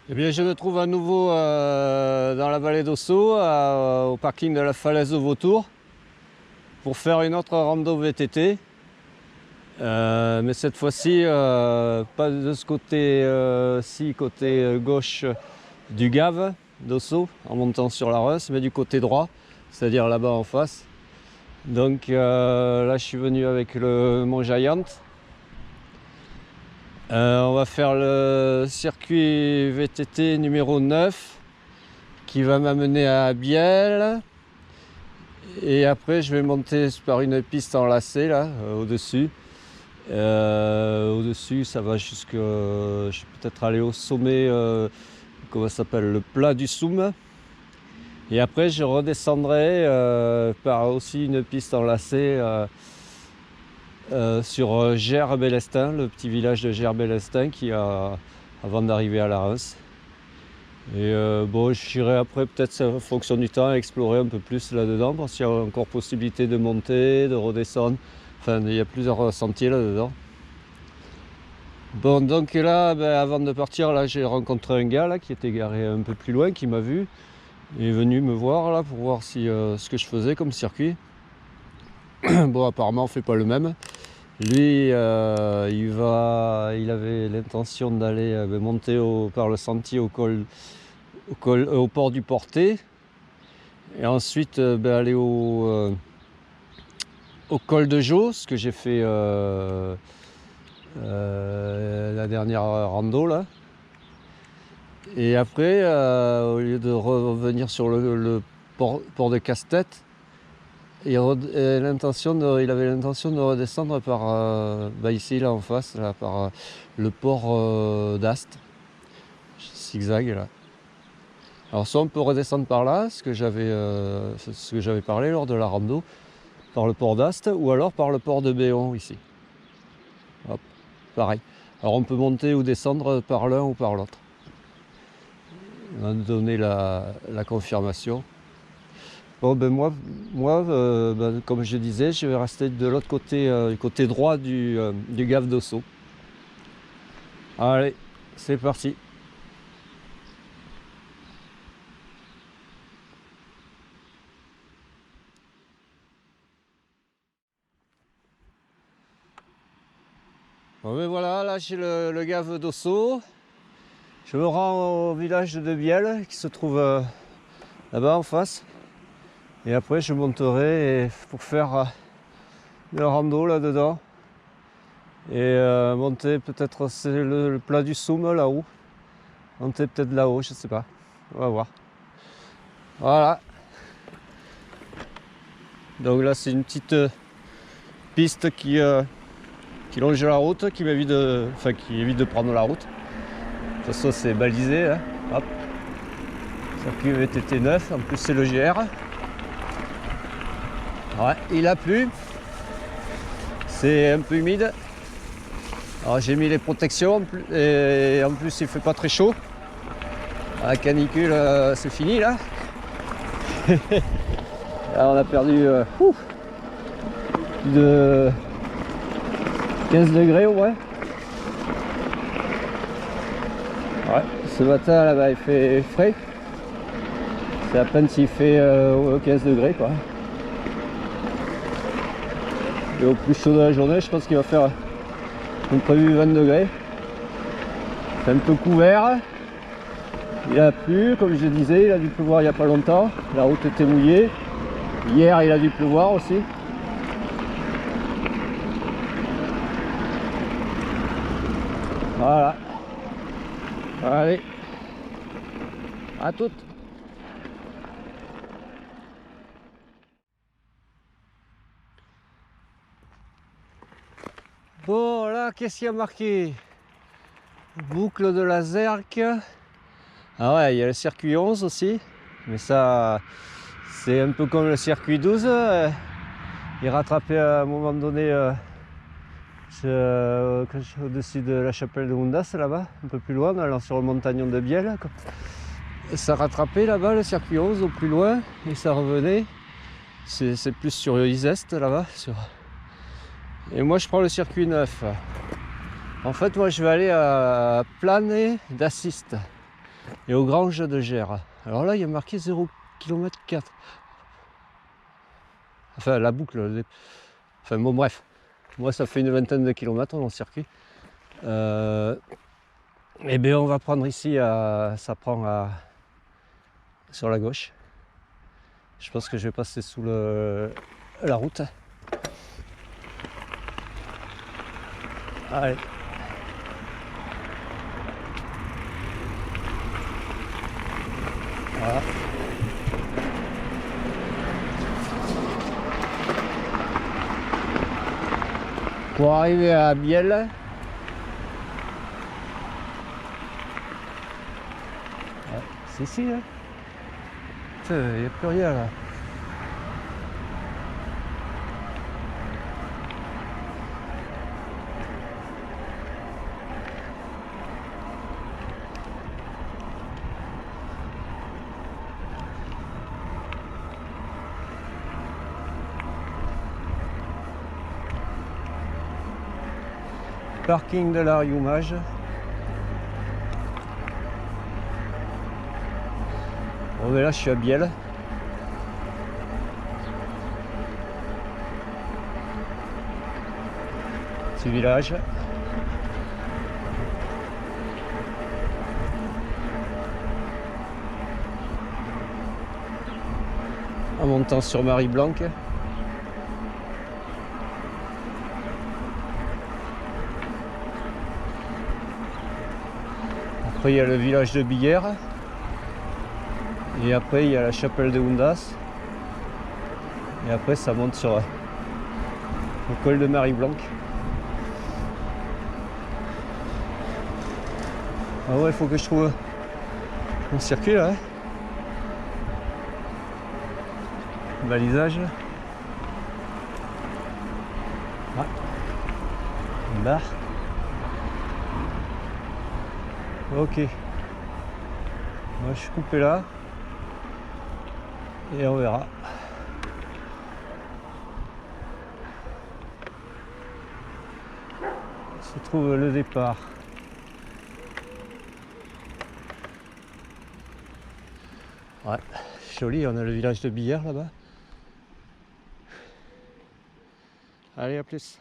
Eh bien, je me trouve à nouveau dans la vallée d'Ossau, au parking de la falaise de Vautour, pour faire une autre rando VTT. Mais cette fois-ci, pas de ce côté-ci, côté gauche du Gave d'Ossau, en montant sur la Reuss, mais du côté droit, c'est-à-dire là-bas en face. Donc là, je suis venu avec le Mont Giant. On va faire le circuit VTT numéro 9 qui va m'amener à Bielle. Et après, je vais monter par une piste enlacée là, au-dessus. Au-dessus, ça va jusque. Je vais peut-être aller au sommet, comment ça s'appelle, le plat du Soum. Et après, je redescendrai par aussi une piste enlacée sur Gers-Bélestin, le petit village de Gers-Bélestin qui a avant d'arriver à la Reims. Et bon, j'irai après peut-être en fonction du temps explorer un peu plus là-dedans parce qu'il y a encore possibilité de monter, de redescendre. Enfin, il y a plusieurs sentiers là-dedans. Bon, donc là, avant de partir, là, j'ai rencontré un gars là, qui était garé un peu plus loin, qui m'a vu. Il est venu me voir là pour voir si, ce que je faisais comme circuit. Bon, apparemment, on ne fait pas le même. Lui, il avait l'intention d'aller monter par le sentier au port du Portet. Et ensuite, aller au col de Jaux, ce que j'ai fait la dernière rando là. Et après, au lieu de revenir sur le port de Casse-Tête, il avait l'intention de redescendre par ici là en face, là, par le port d'Ast, zigzag là. Alors soit on peut redescendre par là, ce que j'avais parlé lors de la rando, par le port d'Ast, ou alors par le port de Béon ici. Hop, pareil. Alors on peut monter ou descendre par l'un ou par l'autre. On va nous donner la confirmation. Bon, moi comme je disais, je vais rester de l'autre côté, du côté droit du Gave d'Ossau. Allez, c'est parti. Bon, ben voilà, là j'ai le Gave d'Ossau. Je me rends au village de Bielle qui se trouve là-bas en face. Et après je monterai pour faire le rando là-dedans. Et monter peut-être, c'est le plat du Soum là-haut. Monter peut-être là-haut, je sais pas. On va voir. Voilà. Donc là c'est une petite piste qui longe la route, qui évite de prendre la route. De toute façon c'est balisé. Hein. Hop. Circuit VTT 9, en plus c'est le GR. Ouais, il a plu. C'est un peu humide. Alors j'ai mis les protections et en plus il fait pas très chaud. La canicule c'est fini là. Là on a perdu plus de 15 degrés au moins. Ouais, ce matin là-bas il fait frais. C'est à peine s'il fait 15 degrés quoi. Et au plus chaud de la journée, je pense qu'il va faire comme prévu 20 degrés. C'est un peu couvert. Il a plu, comme je disais, il a dû pleuvoir il n'y a pas longtemps. La route était mouillée. Hier, il a dû pleuvoir aussi. Voilà. Allez. À toutes. Bon, là, qu'est-ce qu'il y a marqué? Boucle de la Zerque. Ah ouais, il y a le circuit 11 aussi. Mais ça, c'est un peu comme le circuit 12. Il rattrapait à un moment donné au-dessus de la chapelle de Mundas, là-bas, un peu plus loin, allant sur le montagnon de Bielle. Ça rattrapait là-bas le circuit 11 au plus loin et ça revenait. C'est plus sur Isest là-bas. Et moi je prends le circuit 9. En fait moi je vais aller à Plané d'Assist. et aux Granges de Gers. Alors là, il y a marqué 0 km 4. Enfin, la boucle. Enfin, bon, bref. Moi, ça fait une vingtaine de kilomètres dans le circuit. Et bien, on va prendre ici, ça prend sur la gauche. Je pense que je vais passer sous la route. Allez. Voilà. Pour arriver à Biel, c'est ici, là. Il n'y a plus rien là. Parking de la Riumage. Bon, mais là je suis à Biel. Petit village. En montant sur Marie-Blanc. Après il y a le village de Billère. Et après il y a la chapelle de Hundas. Et après ça monte sur le col de Marie-Blanc. Ah ouais, il faut que je trouve mon circuit là. Balisage. Ah. Une barre. Ok. Moi je suis coupé là. Et on verra. Se trouve le départ. Ouais, joli, on a le village de Billère là-bas. Allez, à plus.